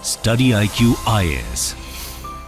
Study IQ IAS,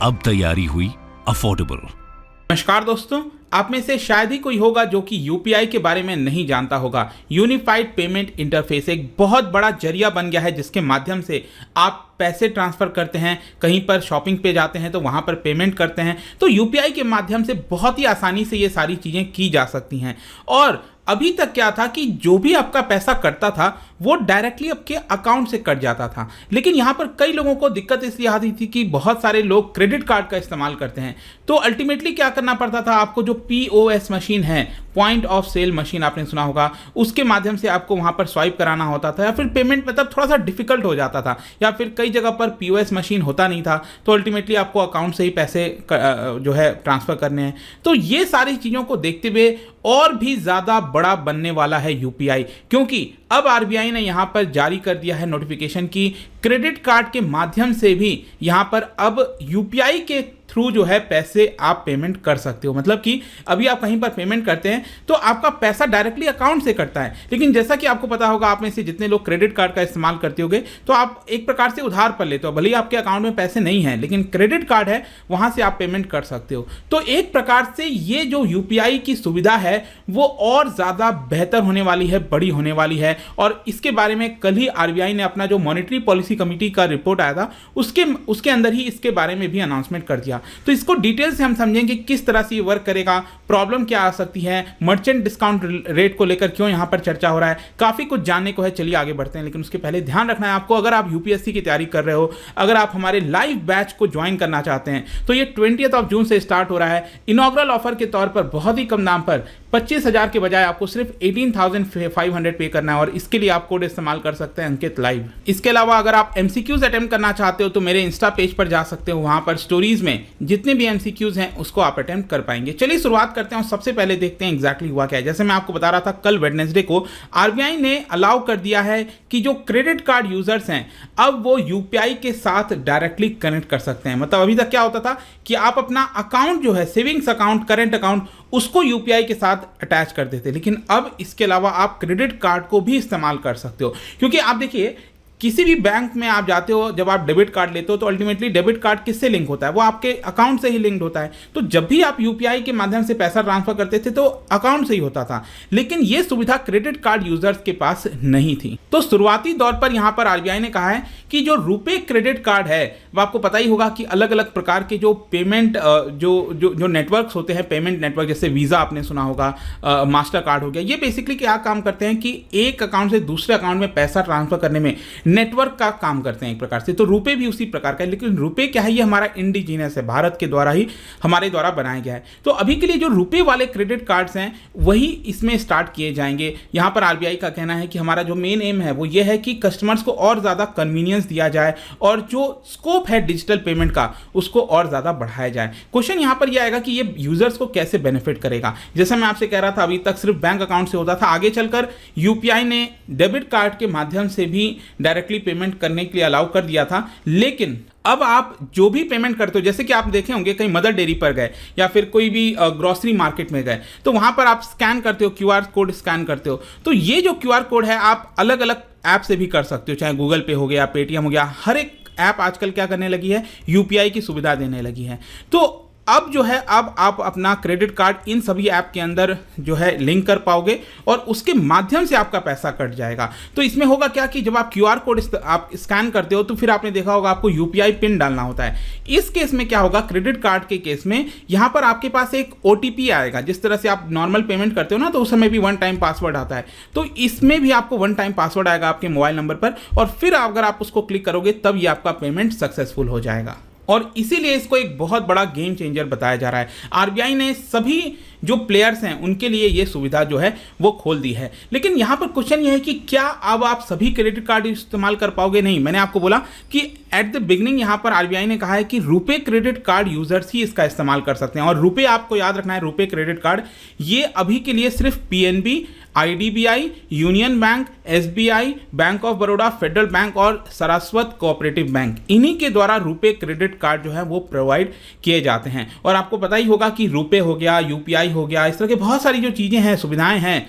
अब तैयारी हुई अफोर्डेबल। नमस्कार दोस्तों, आप में से शायद ही कोई होगा जो कि यूपीआई के बारे में नहीं जानता होगा। यूनिफाइड पेमेंट इंटरफेस एक बहुत बड़ा जरिया बन गया है जिसके माध्यम से आप पैसे ट्रांसफ़र करते हैं, कहीं पर शॉपिंग पे जाते हैं तो वहाँ पर पेमेंट करते हैं। तो यूपीआई के माध्यम से बहुत ही आसानी से ये सारी चीज़ें की जा सकती हैं। और अभी तक क्या था कि जो भी आपका पैसा कटता था वो डायरेक्टली आपके अकाउंट से कट जाता था, लेकिन यहाँ पर कई लोगों को दिक्कत इसलिए आती थी कि बहुत सारे लोग क्रेडिट कार्ड का इस्तेमाल करते हैं। तो अल्टीमेटली क्या करना पड़ता था, आपको जो POS मशीन है, पॉइंट ऑफ सेल मशीन आपने सुना होगा, उसके माध्यम से आपको वहाँ पर स्वाइप कराना होता था, या फिर पेमेंट मतलब थोड़ा सा डिफिकल्ट हो जाता था, या फिर कई जगह पर POS मशीन होता नहीं था, तो अल्टीमेटली आपको अकाउंट से ही पैसे जो है ट्रांसफ़र करने हैं। तो ये सारी चीज़ों को देखते हुए और भी ज़्यादा बड़ा बनने वाला है यूपीआई, क्योंकि अब आरबीआई ने यहाँ पर जारी कर दिया है नोटिफिकेशन की क्रेडिट कार्ड के माध्यम से भी यहाँ पर अब यूपीआई के थ्रू जो है पैसे आप पेमेंट कर सकते हो। मतलब कि अभी आप कहीं पर पेमेंट करते हैं तो आपका पैसा डायरेक्टली अकाउंट से कटता है, लेकिन जैसा कि आपको पता होगा, आप में से जितने लोग क्रेडिट कार्ड का इस्तेमाल करते होंगे तो आप एक प्रकार से उधार पर लेते हो, भले ही आपके अकाउंट में पैसे नहीं हैं, लेकिन क्रेडिट कार्ड है, वहाँ से आप पेमेंट कर सकते हो। तो एक प्रकार से ये जो यूपीआई की सुविधा है वो और ज़्यादा बेहतर होने वाली है, बड़ी होने वाली है। और इसके बारे में कल ही आरबीआई ने अपना जो मॉनेटरी पॉलिसी कमेटी का रिपोर्ट आया था उसके अंदर ही इसके बारे में भी अनाउंसमेंट कर दिया। तो इसको डिटेल से हम समझेंगे किस तरह से ये वर्क करेगा, प्रॉब्लम क्या आ सकती है, मर्चेंट डिस्काउंट रेट को लेकर क्यों यहाँ पर चर्चा हो रहा है, काफ़ी कुछ जानने को है। चलिए आगे बढ़ते हैं, लेकिन उसके पहले ध्यान रखना है आपको, अगर आप यूपीएससी की तैयारी कर रहे हो, अगर आप हमारे लाइव बैच को ज्वाइन करना चाहते हैं तो ये 20 जून से स्टार्ट हो रहा है। इनॉग्रल ऑफर के तौर पर बहुत ही कम दाम पर 25,000 के बजाय आपको सिर्फ 18,500 पे करना है, और इसके लिए आप कोड इस्तेमाल कर सकते हैं अंकित लाइव। इसके अलावा अगर आप MCQs अटेम्प्ट करना चाहते हो तो मेरे इंस्टा पेज पर जा सकते हो, वहां पर स्टोरीज में जितने भी MCQs हैं उसको आप अटेम्प्ट कर पाएंगे। चलिए शुरुआत करते हैं, सबसे पहले देखते हैं एग्जैक्टली हुआ क्या है। जैसे मैं आपको बता रहा था, कल वेडनेसडे को आरबीआई ने अलाउ कर दिया है कि जो क्रेडिट कार्ड यूजर्स हैं अब वो यूपीआई के साथ डायरेक्टली कनेक्ट कर सकते हैं। मतलब अभी तक क्या होता था कि आप अपना अकाउंट जो है, सेविंग्स अकाउंट, करेंट अकाउंट, उसको यूपीआई के साथ अटैच कर देते, लेकिन अब इसके अलावा आप क्रेडिट कार्ड को भी इस्तेमाल कर सकते हो। क्योंकि आप देखिए, किसी भी बैंक में आप जाते हो, जब आप डेबिट कार्ड लेते हो तो अल्टीमेटली डेबिट कार्ड किससे लिंक होता है, वो आपके अकाउंट से ही लिंक्ड होता है। तो जब भी आप यूपीआई के माध्यम से पैसा ट्रांसफर करते थे तो अकाउंट से ही होता था, लेकिन ये सुविधा क्रेडिट कार्ड यूजर्स के पास नहीं थी। तो शुरुआती दौर पर यहाँ पर आरबीआई ने कहा है कि जो रुपे क्रेडिट कार्ड है, वो आपको पता ही होगा कि अलग अलग प्रकार के जो पेमेंट जो नेटवर्क्स होते हैं, पेमेंट नेटवर्क, जैसे वीज़ा आपने सुना होगा, मास्टर कार्ड हो गया, ये बेसिकली क्या काम करते हैं कि एक अकाउंट से दूसरे अकाउंट में पैसा ट्रांसफर करने में नेटवर्क का काम करते हैं एक प्रकार से। तो रुपए भी उसी प्रकार का है, लेकिन रुपए क्या है, ये हमारा इंडिजीनियस है, भारत के द्वारा ही हमारे द्वारा बनाया गया है। तो अभी के लिए जो रुपए वाले क्रेडिट कार्ड्स हैं वही इसमें स्टार्ट किए जाएंगे। यहां पर आरबीआई का कहना है कि हमारा जो मेन एम है वो ये है कि कस्टमर्स को और ज़्यादा कन्वीनियंस दिया जाए और जो स्कोप है डिजिटल पेमेंट का उसको और ज़्यादा बढ़ाया जाए। क्वेश्चन यहां पर यह आएगा कि ये यूजर्स को कैसे बेनिफिट करेगा। जैसे मैं आपसे कह रहा था, अभी तक सिर्फ बैंक अकाउंट से होता था, आगे चलकर यूपीआई ने डेबिट कार्ड के माध्यम से भी डायरेक्टली पेमेंट करने के लिए अलाउ कर दिया था। लेकिन अब आप जो भी पेमेंट करते हो, जैसे कि आप देखे होंगे कहीं मदर डेयरी पर गए या फिर कोई भी ग्रोसरी मार्केट में गए, तो वहां पर आप स्कैन करते हो, QR कोड स्कैन करते हो, तो ये जो QR कोड है आप अलग अलग ऐप से भी कर सकते हो, चाहे गूगल पे हो गया, पेटीएम हो गया, हर एक ऐप आजकल क्या करने लगी है, यूपीआई की सुविधा देने लगी है। तो अब जो है, अब आप अपना क्रेडिट कार्ड इन सभी ऐप के अंदर जो है लिंक कर पाओगे और उसके माध्यम से आपका पैसा कट जाएगा। तो इसमें होगा क्या कि जब आप QR कोड आप स्कैन करते हो तो फिर आपने देखा होगा आपको यूपीआई पिन डालना होता है। इस केस में क्या होगा, क्रेडिट कार्ड के केस में यहाँ पर आपके पास एक OTP आएगा। जिस तरह से आप नॉर्मल पेमेंट करते हो ना, तो उस समय भी वन टाइम पासवर्ड आता है, तो इसमें भी आपको वन टाइम पासवर्ड आएगा आपके मोबाइल नंबर पर, और फिर अगर आप उसको क्लिक करोगे तब ये आपका पेमेंट सक्सेसफुल हो जाएगा। और इसीलिए इसको एक बहुत बड़ा गेम चेंजर बताया जा रहा है। आरबीआई ने सभी जो प्लेयर्स हैं उनके लिए ये सुविधा जो है वो खोल दी है। लेकिन यहाँ पर क्वेश्चन ये है कि क्या अब आप सभी क्रेडिट कार्ड इस्तेमाल कर पाओगे? नहीं, मैंने आपको बोला कि एट द बिगनिंग यहाँ पर आरबीआई ने कहा है कि रुपे क्रेडिट कार्ड यूजर्स ही इसका इस्तेमाल कर सकते हैं। और रुपे, आपको याद रखना है, रुपे क्रेडिट कार्ड ये अभी के लिए सिर्फ PNB, IDBI, union bank, SBI, bank of Baroda, federal bank और सरस्वत कोऑपरेटिव बैंक, इन्हीं के द्वारा रुपे क्रेडिट कार्ड जो है वो प्रोवाइड किए जाते हैं। और आपको पता ही होगा कि रुपे हो गया, UPI हो गया, इस तरह के बहुत सारी जो चीज़ें हैं, सुविधाएं हैं,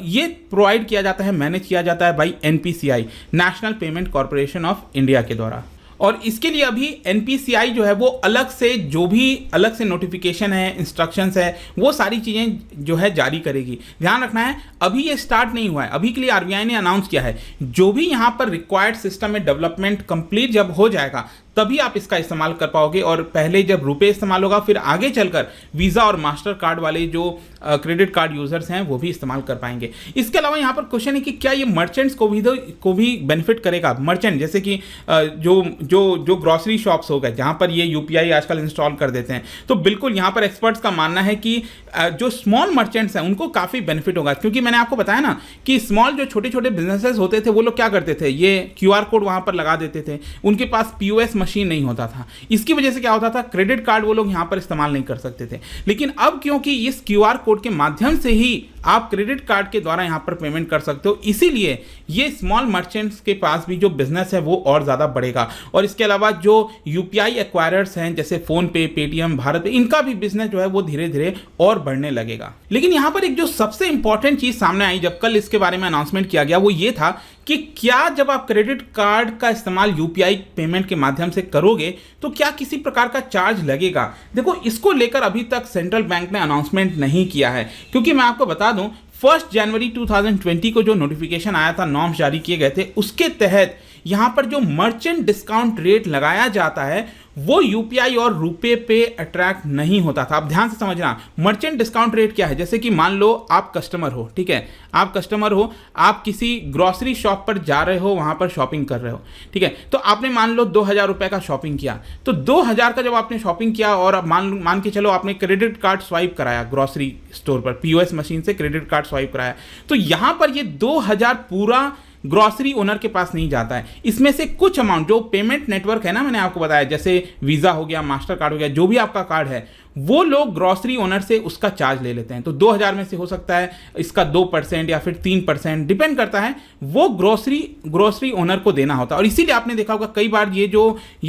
ये प्रोवाइड किया जाता है, मैनेज किया जाता है by NPCI, national payment corporation of India के द्वारा। और इसके लिए अभी एनपीसीआई जो है वो अलग से नोटिफिकेशन है, इंस्ट्रक्शंस है, वो सारी चीज़ें जो है जारी करेगी। ध्यान रखना है अभी ये स्टार्ट नहीं हुआ है, अभी के लिए आरबीआई ने अनाउंस किया है। जो भी यहाँ पर रिक्वायर्ड सिस्टम में डेवलपमेंट कंप्लीट जब हो जाएगा तभी आप इसका इस्तेमाल कर पाओगे, और पहले जब रुपए इस्तेमाल होगा फिर आगे चलकर वीज़ा और मास्टर कार्ड वाले जो क्रेडिट कार्ड यूजर्स हैं वो भी इस्तेमाल कर पाएंगे। इसके अलावा यहाँ पर क्वेश्चन है कि क्या ये मर्चेंट्स को भी बेनिफिट करेगा। मर्चेंट जैसे कि जो ग्रॉसरी शॉप्स हो गए जहाँ पर ये यूपीआई आजकल इंस्टॉल कर देते हैं, तो बिल्कुल यहाँ पर एक्सपर्ट्स का मानना है कि जो स्मॉल मर्चेंट्स हैं उनको काफ़ी बेनिफिट होगा, क्योंकि मैंने आपको बताया ना कि स्मॉल जो छोटे छोटे बिजनेसेस होते थे वो लोग क्या करते थे, ये क्यूआर कोड वहाँ पर लगा देते थे, उनके पास पीओएस मशीन नहीं होता था। इसकी वजह से क्या होता था, क्रेडिट कार्ड वो लोग यहाँ पर इस्तेमाल नहीं कर सकते थे। लेकिन अब क्योंकि इस क्यूआर कोड के माध्यम से ही आप क्रेडिट कार्ड के द्वारा यहाँ पर पेमेंट कर सकते हो, इसीलिए ये स्मॉल मर्चेंट्स के पास भी जो बिजनेस है वो और ज़्यादा बढ़ेगा। और इसके अलावा जो यूपीआई एक्वायरर्स हैं जैसे फोन पे, पेटीएम, भारत पे, इनका भी बिजनेस जो है वो धीरे धीरे और बढ़ने लगेगा। लेकिन यहाँ पर एक जो सबसे इंपॉर्टेंट चीज़ सामने आई जब कल इसके बारे में अनाउंसमेंट किया गया, वो ये था कि क्या जब आप क्रेडिट कार्ड का इस्तेमाल यूपीआई पेमेंट के माध्यम से करोगे तो क्या किसी प्रकार का चार्ज लगेगा। देखो, इसको लेकर अभी तक सेंट्रल बैंक ने अनाउंसमेंट नहीं किया है, क्योंकि मैं आपको बता दूं 1 जनवरी 2020 को जो नोटिफिकेशन आया था, नॉर्म्स जारी किए गए थे, उसके तहत यहां पर जो मर्चेंट डिस्काउंट रेट लगाया जाता है वो यूपीआई और रुपए पे अट्रैक्ट नहीं होता था। आप ध्यान से समझना, मर्चेंट डिस्काउंट रेट क्या है। जैसे कि मान लो आप कस्टमर हो, ठीक है, आप कस्टमर हो, आप किसी ग्रॉसरी शॉप पर जा रहे हो, वहां पर शॉपिंग कर रहे हो, ठीक है, तो आपने मान लो 2000 रुपए का शॉपिंग किया, तो 2000 का जब आपने शॉपिंग किया और अब मान के चलो आपने क्रेडिट कार्ड स्वाइप कराया ग्रॉसरी स्टोर पर, पीओएस मशीन से क्रेडिट कार्ड स्वाइप कराया, तो यहां पर ये 2000 पूरा ग्रॉसरी ओनर के पास नहीं जाता है। इसमें से कुछ अमाउंट जो पेमेंट नेटवर्क है ना, मैंने आपको बताया, जैसे वीज़ा हो गया, मास्टर कार्ड हो गया, जो भी आपका कार्ड है, वो लोग ग्रॉसरी ओनर से उसका चार्ज ले लेते हैं। तो 2000 में से हो सकता है इसका 2% या फिर 3%, डिपेंड करता है, वो ग्रॉसरी ओनर को देना होता है। और इसीलिए आपने देखा होगा कई बार ये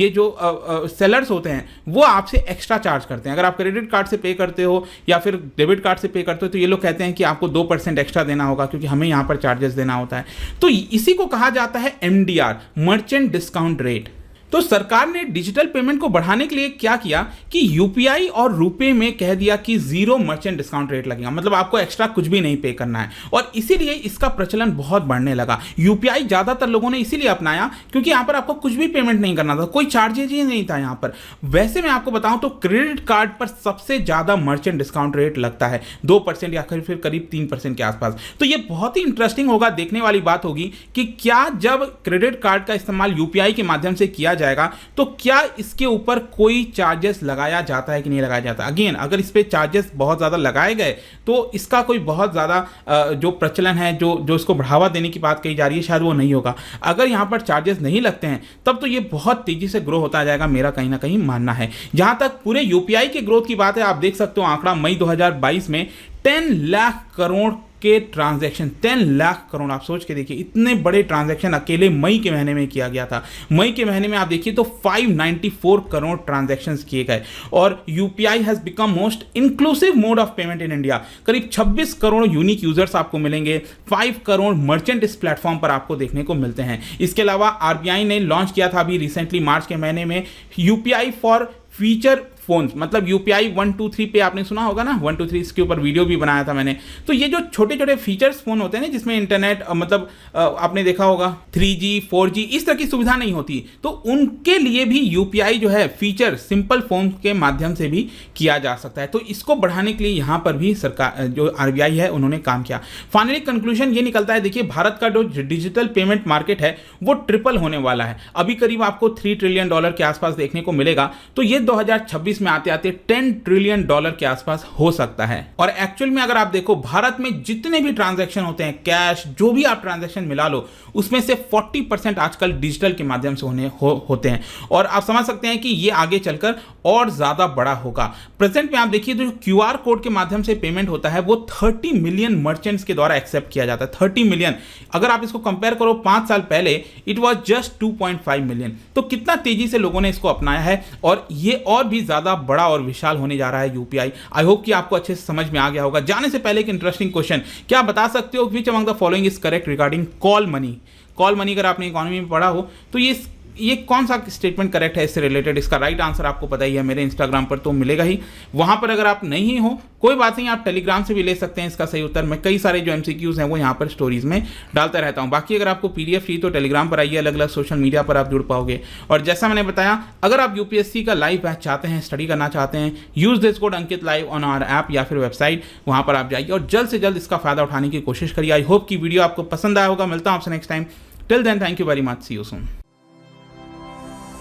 जो सेलर्स होते हैं वो आपसे एक्स्ट्रा चार्ज करते हैं। अगर आप क्रेडिट कार्ड से पे करते हो या फिर डेबिट कार्ड से पे करते हो तो ये लोग कहते हैं कि आपको 2% एक्स्ट्रा देना होगा, क्योंकि हमें यहाँ पर चार्जेस देना होता है। तो इसी को कहा जाता है एमडीआर, मर्चेंट डिस्काउंट रेट। तो सरकार ने डिजिटल पेमेंट को बढ़ाने के लिए क्या किया कि यूपीआई और रुपए में कह दिया कि 0 मर्चेंट डिस्काउंट रेट लगेगा, मतलब आपको एक्स्ट्रा कुछ भी नहीं पे करना है। और इसीलिए इसका प्रचलन बहुत बढ़ने लगा। यूपीआई ज्यादातर लोगों ने इसीलिए अपनाया क्योंकि यहाँ पर आपको कुछ भी पेमेंट नहीं करना था, कोई चार्जेज ही नहीं था यहाँ पर। वैसे मैं आपको बताऊं तो क्रेडिट कार्ड पर सबसे ज्यादा मर्चेंट डिस्काउंट रेट लगता है, 2% या फिर करीब 3% के आसपास। तो ये बहुत ही इंटरेस्टिंग होगा, देखने वाली बात होगी कि क्या जब क्रेडिट कार्ड का इस्तेमाल यूपीआई के माध्यम से किया जाएगा तो क्या इसके ऊपर कोई चार्जेस लगाया जाता है कि नहीं लगाया जाता। अगेन, अगर इस पे चार्जेस बहुत ज्यादा लगाए गए तो इसका कोई बहुत ज्यादा जो प्रचलन है, जो इसको बढ़ावा देने की बात कही जा रही है, शायद वो नहीं होगा। अगर यहां पर चार्जेस नहीं लगते हैं तब तो ये बहुत तेजी से ग्रो होता जाएगा, मेरा कहीं ना कहीं मानना है। जहां तक पूरे यूपीआई के ग्रोथ की बात है, आप देख सकते हो आंकड़ा मई 2022 में 10 लाख करोड़ के ट्रांजैक्शन, 10 लाख करोड़। आप सोच के देखिए, इतने बड़े ट्रांजैक्शन अकेले मई के महीने में किया गया था। मई के महीने में आप देखिए तो 594 करोड़ ट्रांजैक्शंस किए गए। और UPI has become most inclusive mode of payment in India. करीब 26 करोड़ यूनिक यूजर्स आपको मिलेंगे, 5 करोड़ मर्चेंट इस प्लेटफॉर्म पर आपको देखने को मिलते हैं। इसके अलावा आरबीआई ने लॉन्च किया था अभी रिसेंटली मार्च के महीने में यूपीआई फॉर फीचर फोन, मतलब यूपीआई 1 2 3 पे आपने सुना होगा ना, 1 2 3, इसके ऊपर वीडियो भी बनाया था मैंने। तो ये जो छोटे छोटे फीचर्स फोन होते हैं ना, जिसमें इंटरनेट मतलब आपने देखा होगा 3G 4G इस तरह की सुविधा नहीं होती, तो उनके लिए भी यूपीआई जो है फीचर सिंपल फोन के माध्यम से भी किया जा सकता है। तो इसको बढ़ाने के लिए यहाँ पर भी सरकार जो आरबीआई है उन्होंने काम किया। फाइनली कंक्लूजन ये निकलता है, देखिए भारत का जो डिजिटल पेमेंट मार्केट है वो ट्रिपल होने वाला है। अभी करीब आपको $3 ट्रिलियन के आसपास देखने को मिलेगा, तो ये 2026 में आते आते $10 ट्रिलियन के आसपास हो सकता है। और एक्चुअल में अगर आप देखो भारत में जितने भी ट्रांजैक्शन होते हैं, कैश जो भी आप ट्रांजैक्शन मिला लो, उसमें से 40% आजकल डिजिटल के माध्यम से होते हैं। और आप समझ सकते हैं कि ये आगे चलकर और ज्यादा बड़ा होगा। प्रेजेंट में आप देखिए तो क्यूआर कोड के माध्यम से पेमेंट होता है वो 30 मिलियन मर्चेंट्स के द्वारा एक्सेप्ट किया जाता है। 30 मिलियन, अगर आप इसको कंपेयर करो 5 साल पहले, इट वाज जस्ट 2.5 मिलियन। तो कितना तेजी से लोगों ने इसको अपनाया है, और ये और भी ज्यादा बड़ा और विशाल होने जा रहा है यूपीआई। आई होप कि आपको अच्छे से समझ में आ गया होगा। जाने से पहले एक इंटरेस्टिंग क्वेश्चन, क्या आप बता सकते हो which among the following is correct regarding call money. Call money अगर आपने इकोनॉमी में पढ़ा हो तो ये ये कौन सा स्टेटमेंट करेक्ट है इससे रिलेटेड, इसका राइट आंसर आपको पता ही है, मेरे इंस्टाग्राम पर तो मिलेगा ही। वहां पर अगर आप नहीं हो कोई बात नहीं, आप टेलीग्राम से भी ले सकते हैं इसका सही उत्तर। मैं कई सारे जो MCQs हैं वो यहाँ पर स्टोरीज में डालता रहता हूँ। बाकी अगर आपको PDF चाहिए तो टेलीग्राम पर आइए, अलग अलग सोशल मीडिया पर आप जुड़ पाओगे। और जैसा मैंने बताया, अगर आप UPSC का लाइव बैच चाहते हैं, स्टडी करना चाहते हैं, use this code Ankit live on our app या फिर वेबसाइट, वहां पर आप जाइए और जल्द से जल्द इसका फायदा उठाने की कोशिश करिए। आई होप कि वीडियो आपको पसंद आया होगा। मिलता हूं आपसे next time. Till then, thank you very much, see you soon.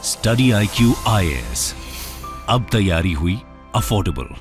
Study IQ IAS, अब तैयारी हुई अफोर्डेबल।